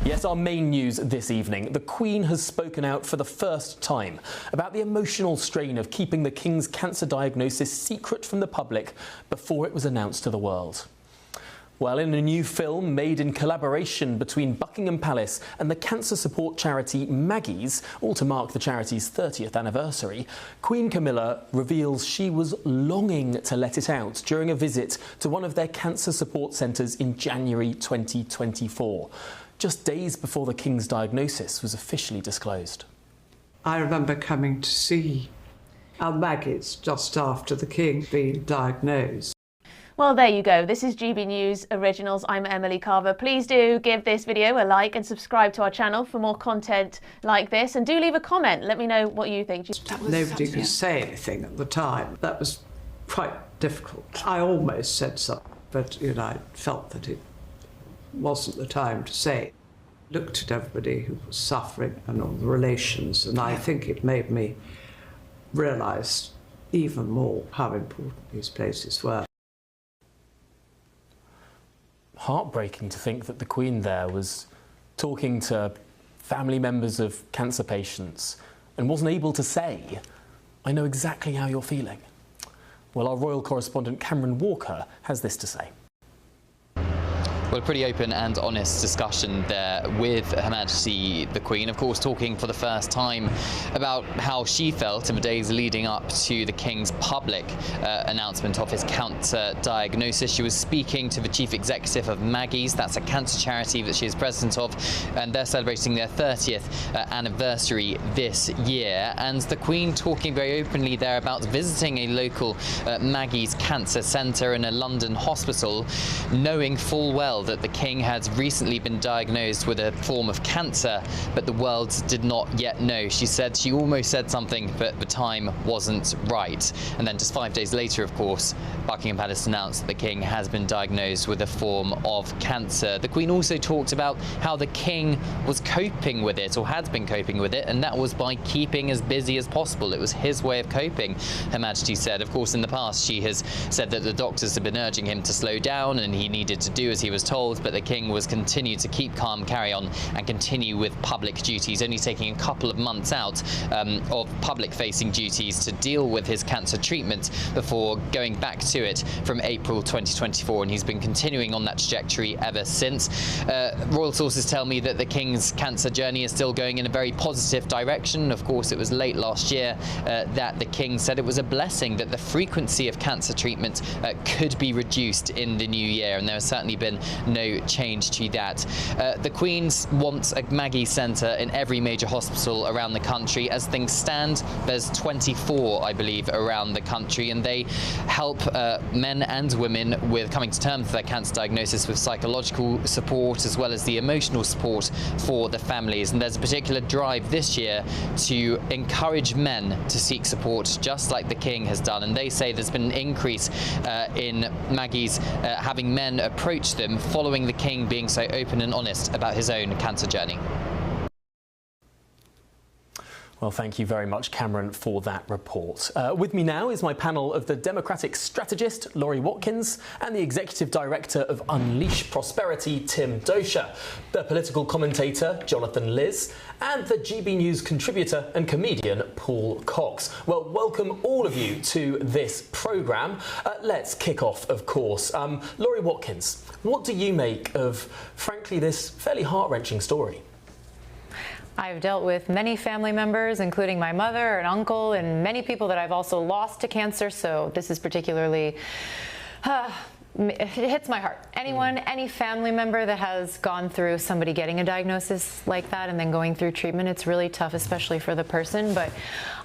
Yes, our main news this evening. The Queen has spoken out for the first time about the emotional strain of keeping the King's cancer diagnosis secret from the public before it was announced to the world. Well, in a new film made in collaboration between Buckingham Palace and the cancer support charity Maggie's, all to mark the charity's 30th anniversary, Queen Camila reveals she was longing to let it out during a visit to one of their cancer support centres in January 2024, just days before the King's diagnosis was officially disclosed. I remember coming to see our Maggie's just after the King being diagnosed. Well, there you go. This is GB News Originals. I'm Emily Carver. Please do give this video a like and subscribe to our channel for more content like this. And do leave a comment. Let me know what you think. Nobody could say anything at the time. That was quite difficult. I almost said something, but I felt that it wasn't the time to say. Looked at everybody who was suffering and all the relations, and I think it made me realise even more how important these places were. Heartbreaking to think that the Queen there was talking to family members of cancer patients and wasn't able to say, "I know exactly how you're feeling." Well, our royal correspondent Cameron Walker has this to say. Well, a pretty open and honest discussion there with Her Majesty the Queen, of course, talking for the first time about how she felt in the days leading up to the King's public announcement of his cancer diagnosis. She was speaking to the chief executive of Maggie's, that's a cancer charity that she is president of, and they're celebrating their 30th anniversary this year. And the Queen talking very openly there about visiting a local Maggie's cancer centre in a London hospital, knowing full well that the King had recently been diagnosed with a form of cancer, but the world did not yet know. She said she almost said something, but the time wasn't right. And then just 5 days later, of course, Buckingham Palace announced that the King has been diagnosed with a form of cancer. The Queen also talked about how the King was coping with it, or had been coping with it, and that was by keeping as busy as possible. It was his way of coping, Her Majesty said. Of course, in the past, she has said that the doctors had been urging him to slow down and he needed to do as he was told, but the King was continued to keep calm, carry on, and continue with public duties, only taking a couple of months out of public-facing duties to deal with his cancer treatment before going back to it from April 2024, and he's been continuing on that trajectory ever since. Royal sources tell me that the King's cancer journey is still going in a very positive direction. Of course, it was late last year that the King said it was a blessing that the frequency of cancer treatment could be reduced in the new year, and there has certainly been no change to that. The Queen wants a Maggie's centre in every major hospital around the country. As things stand, there's 24, I believe, around the country, and they help men and women with coming to terms with their cancer diagnosis with psychological support as well as the emotional support for the families. And there's a particular drive this year to encourage men to seek support, just like the King has done. And they say there's been an increase in Maggie's having men approach them following the King being so open and honest about his own cancer journey. Well, thank you very much, Cameron, for that report. With me now is my panel of the Democratic strategist, Laurie Watkins, and the Executive Director of Unleash Prosperity, Tim Dosha, the political commentator, Jonathan Liz, and the GB News contributor and comedian, Paul Cox. Well, welcome all of you to this programme. Let's kick off, of course. Laurie Watkins, what do you make of, frankly, this fairly heart-wrenching story? I've dealt with many family members, including my mother and uncle, and many people that I've also lost to cancer, so this is particularly, it hits my heart. Anyone, any family member that has gone through somebody getting a diagnosis like that and then going through treatment, it's really tough, especially for the person, but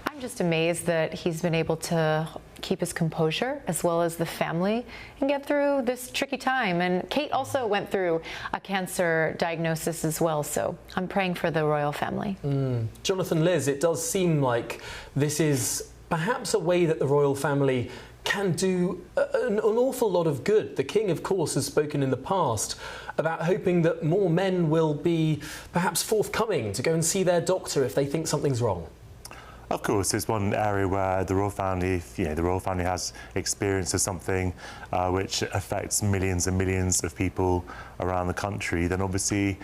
I'm just amazed that he's been able to keep his composure as well as the family and get through this tricky time. And Kate also went through a cancer diagnosis as well, so I'm praying for the royal family. Jonathan, Liz, it does seem like this is perhaps a way that the royal family can do an awful lot of good. The King, of course, has spoken in the past about hoping that more men will be perhaps forthcoming to go and see their doctor if they think something's wrong. Of course, it's one area where the royal family, if, the royal family has experience of something which affects millions and millions of people around the country, then obviously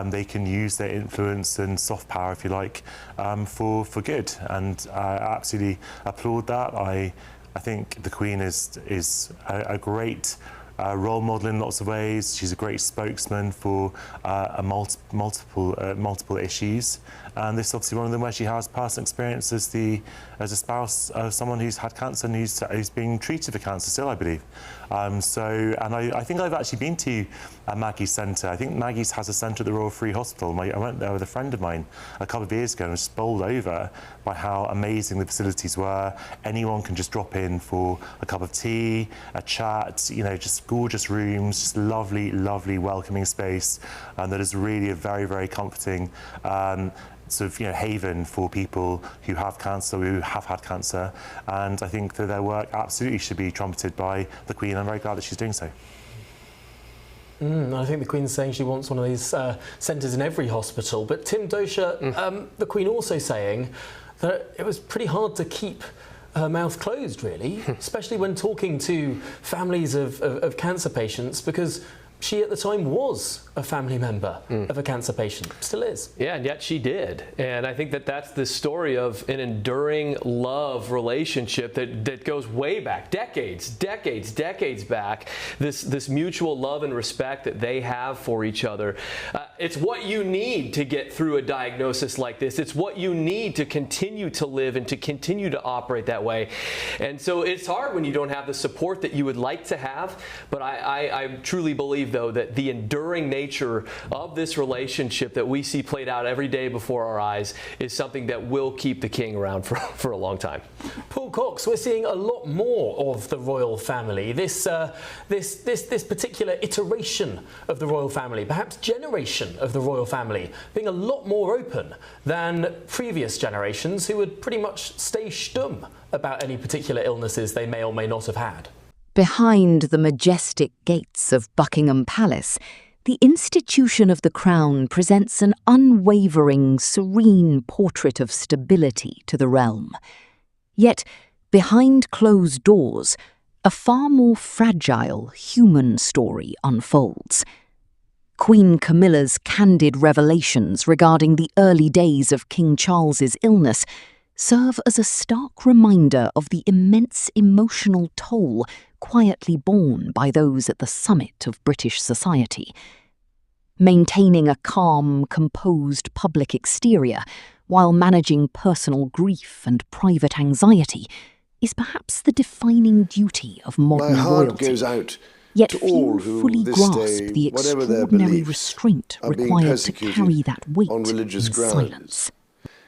they can use their influence and soft power, if you like, for good. And I absolutely applaud that. I think the Queen is a great role model in lots of ways. She's a great spokesman for multiple issues, and this is obviously one of them where she has personal experience as a spouse of someone who's had cancer and who's being treated for cancer still, I believe. I think I've actually been to Maggie's Centre. I think Maggie's has a centre at the Royal Free Hospital. I went there with a friend of mine a couple of years ago and was bowled over by how amazing the facilities were. Anyone can just drop in for a cup of tea, a chat, just gorgeous rooms, just lovely, lovely welcoming space, and that is really a very, very comforting sort of haven for people who have cancer, who have had cancer, and I think that their work absolutely should be trumpeted by the Queen. I'm very glad that she's doing so. I think the Queen's saying she wants one of these centres in every hospital, but Tim Dosha, the Queen also saying that it was pretty hard to keep her mouth closed, really, especially when talking to families of cancer patients, because she at the time was a family member of a cancer patient, still is. Yeah, and yet she did. And I think that that's the story of an enduring love relationship that goes way back, decades back, this mutual love and respect that they have for each other. It's what you need to get through a diagnosis like this. It's what you need to continue to live and to continue to operate that way. And so it's hard when you don't have the support that you would like to have, but I truly believe, though, that the enduring nature of this relationship that we see played out every day before our eyes is something that will keep the king around for a long time. Paul Cox, we're seeing a lot more of the royal family. This particular iteration of the royal family, perhaps generation of the royal family, being a lot more open than previous generations who would pretty much stay stum about any particular illnesses they may or may not have had. Behind the majestic gates of Buckingham Palace, the institution of the Crown presents an unwavering, serene portrait of stability to the realm. Yet, behind closed doors, a far more fragile human story unfolds. Queen Camilla's candid revelations regarding the early days of King Charles's illness serve as a stark reminder of the immense emotional toll quietly borne by those at the summit of British society. Maintaining a calm, composed public exterior while managing personal grief and private anxiety is perhaps the defining duty of modern My heart royalty. goes out Yet to few all who fully this grasp day, the whatever their extraordinary beliefs, restraint are being required to persecuted carry that weight on in religious grounds. silence.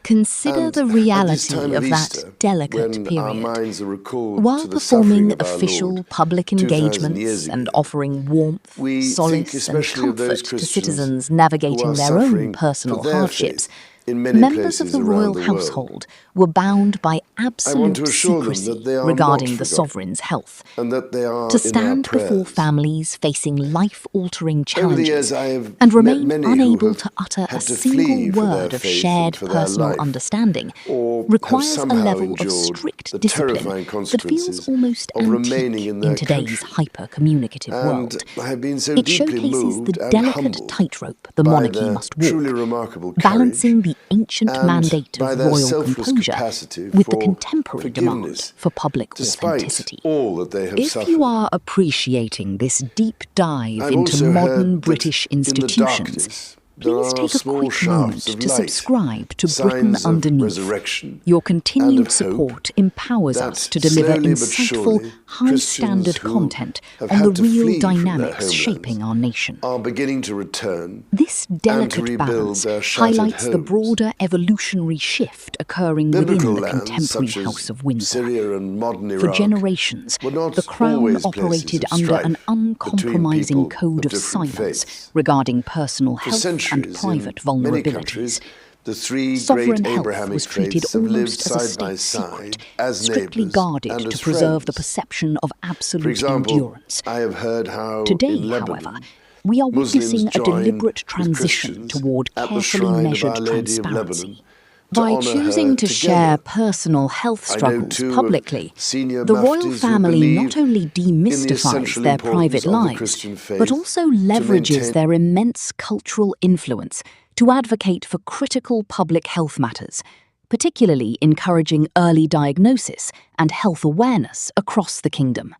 Consider And the at this reality time of Easter, that delicate when our period. minds are recalled While to the suffering performing of our official Lord public 2,000 years engagements ago, and offering warmth, we think solace and especially of those comfort to Christians citizens who navigating are their own suffering personal for their hardships, faith in many members of places the around royal the world. household were bound by I want absolute to assure them secrecy that they are regarding not the forgotten, sovereign's health. and that they are To in our stand before prayers. families facing life-altering Over the challenges years, I have and met remain many who unable have to utter a had to single flee for their word of faith and shared for their personal life, understanding or have requires a somehow level of endured strict the discipline terrifying that feels consequences almost of remaining antique in their today's country. hyper-communicative And world. I have been so It deeply showcases moved the and delicate humbled tightrope the by monarchy their must walk, truly remarkable balancing courage the ancient and mandate by of their royal selfless composure capacity with the for contemporary demand forgiveness, for public despite authenticity. all that they have If suffered. you are appreciating this deep dive I've into also modern heard that British in the institutions, darkness, there please are take a small quick shafts moment of to light, subscribe to Britain signs of Underneath. resurrection Your and continued of hope support empowers that us to deliver slowly but insightful, surely, high-standard Christians who content have on had the to real flee from their dynamics homelands shaping our nation. are beginning to return This and to delicate rebuild balance their shattered highlights the homes. broader evolutionary shift occurring Biblical within the lands contemporary such as House of Windsor. Syria and modern For Iraq generations, were not the Crown always places operated of under strife an between uncompromising people code of different silence faiths. regarding personal For health and centuries, private in many vulnerabilities. countries, the three Sovereign great health Abrahamic was treated faiths have lived almost as a side by state side secret, as strictly neighbours guarded and to as preserve the friends. perception of For absolute example, endurance. I have heard how Today, in Lebanon, however, we are Muslims witnessing a join deliberate with transition Christians toward at the carefully shrine of measured Our Lady of transparency. Lebanon, By honour choosing her to together. share personal health I know struggles too of publicly, senior the royal Muftis who family believe not only in the demystifies essential their importance private of the lives, Christian faith but also to leverages maintain their immense cultural influence to advocate for critical public health matters, particularly encouraging early diagnosis and health awareness across the kingdom.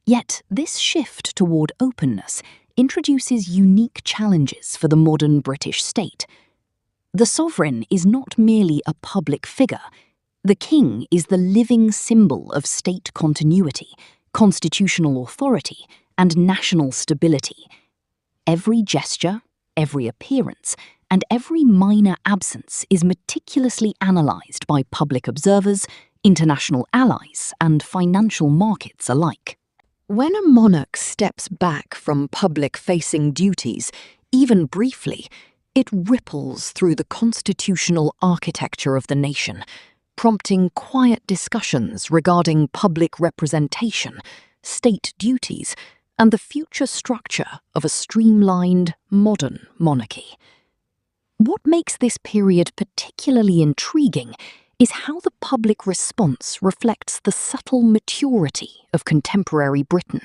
Yet this shift toward openness introduces unique challenges for the modern British state. The sovereign is not merely a public figure. The king is the living symbol of state continuity, constitutional authority, and national stability. Every gesture, every appearance, and every minor absence is meticulously analysed by public observers, international allies, and financial markets alike. When a monarch steps back from public-facing duties, even briefly, it ripples through the constitutional architecture of the nation, prompting quiet discussions regarding public representation, state duties, and the future structure of a streamlined, modern monarchy. What makes this period particularly intriguing is how the public response reflects the subtle maturity of contemporary Britain.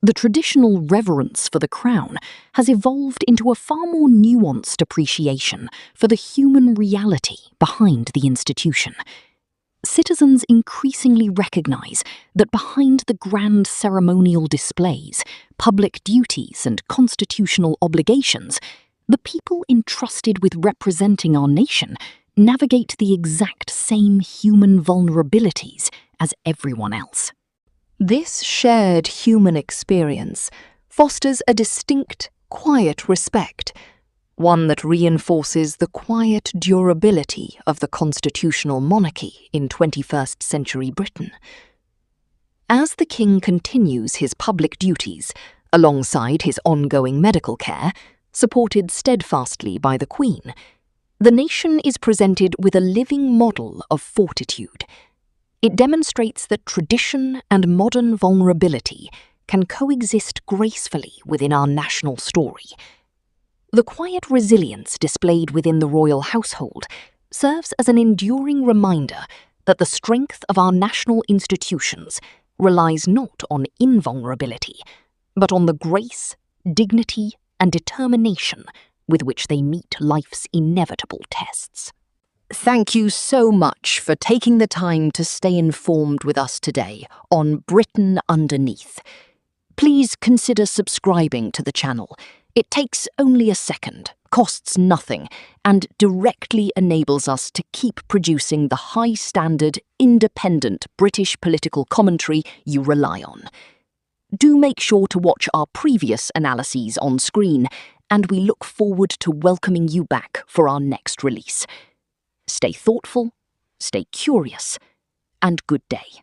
The traditional reverence for the crown has evolved into a far more nuanced appreciation for the human reality behind the institution. Citizens increasingly recognise that behind the grand ceremonial displays, public duties, and constitutional obligations, the people entrusted with representing our nation navigate the exact same human vulnerabilities as everyone else. This shared human experience fosters a distinct, quiet respect, one that reinforces the quiet durability of the constitutional monarchy in 21st century Britain. As the king continues his public duties, alongside his ongoing medical care, supported steadfastly by the Queen, the nation is presented with a living model of fortitude. It demonstrates that tradition and modern vulnerability can coexist gracefully within our national story. The quiet resilience displayed within the royal household serves as an enduring reminder that the strength of our national institutions relies not on invulnerability, but on the grace, dignity, and determination with which they meet life's inevitable tests. Thank you so much for taking the time to stay informed with us today on Britain Underneath. Please consider subscribing to the channel. It takes only a second, costs nothing, and directly enables us to keep producing the high-standard, independent British political commentary you rely on. Do make sure to watch our previous analyses on screen, and we look forward to welcoming you back for our next release. Stay thoughtful, stay curious, and good day.